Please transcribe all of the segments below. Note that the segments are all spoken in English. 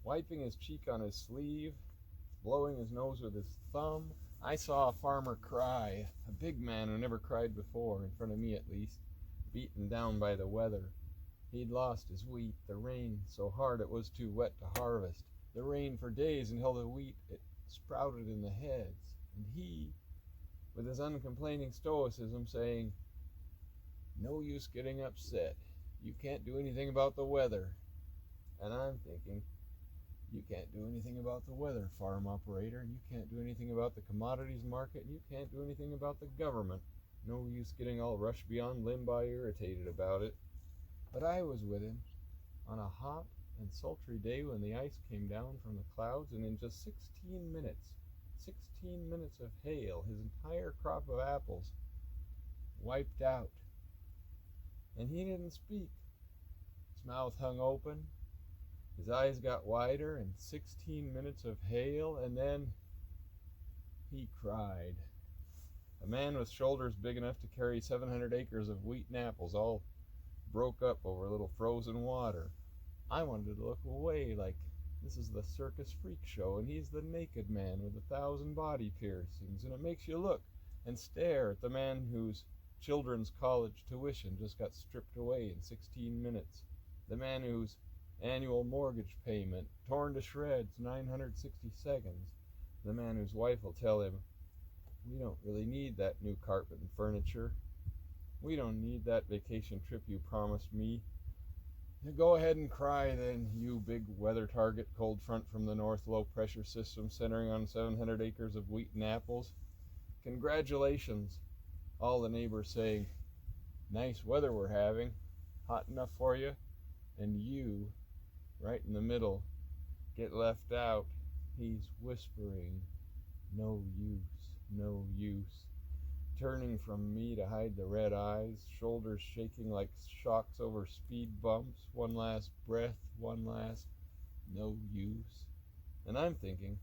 wiping his cheek on his sleeve, blowing his nose with his thumb. I saw a farmer cry, a big man who never cried before, in front of me at least, beaten down by the weather. He'd lost his wheat, the rain so hard it was too wet to harvest, the rain for days until the wheat it sprouted in the heads, and he, with his uncomplaining stoicism, saying, "No use getting upset. You can't do anything about the weather." And I'm thinking, you can't do anything about the weather, farm operator, and you can't do anything about the commodities market, and you can't do anything about the government. No use getting all rushed beyond limbo irritated about it. But I was with him on a hot and sultry day when the ice came down from the clouds, and in just 16 minutes of hail, his entire crop of apples wiped out. And he didn't speak. His mouth hung open, his eyes got wider, and 16 minutes of hail, and then he cried. A man with shoulders big enough to carry 700 acres of wheat and apples all broke up over a little frozen water. I wanted to look away, like this is the circus freak show, and he's the naked man with 1,000 body piercings, and it makes you look and stare at the man whose children's college tuition just got stripped away in 16 minutes, the man whose annual mortgage payment torn to shreds 960 seconds, the man whose wife will tell him, "We don't really need that new carpet and furniture. We don't need that vacation trip you promised me. Go ahead and cry then, you big weather target, cold front from the north, low pressure system centering on 700 acres of wheat and apples. Congratulations," all the neighbors saying, "Nice weather we're having, hot enough for you," and you, right in the middle, get left out. He's whispering, "No use, no use," turning from me to hide the red eyes, shoulders shaking like shocks over speed bumps, one last breath, one last "no use." And I'm thinking,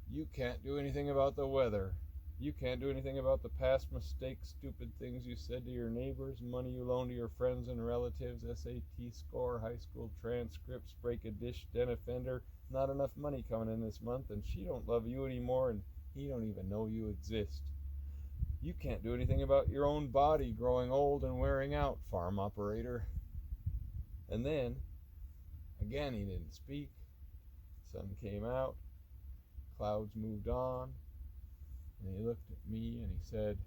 you can't do anything about the weather. You can't do anything about the past mistakes, stupid things you said to your neighbors, money you loaned to your friends and relatives, SAT score, high school transcripts, break a dish, den offender, not enough money coming in this month, and she don't love you anymore, and he don't even know you exist. You can't do anything about your own body growing old and wearing out, farm operator. And then, again he didn't speak. Sun came out, clouds moved on, and he looked at me and he said,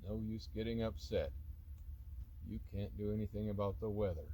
"No use getting upset. You can't do anything about the weather."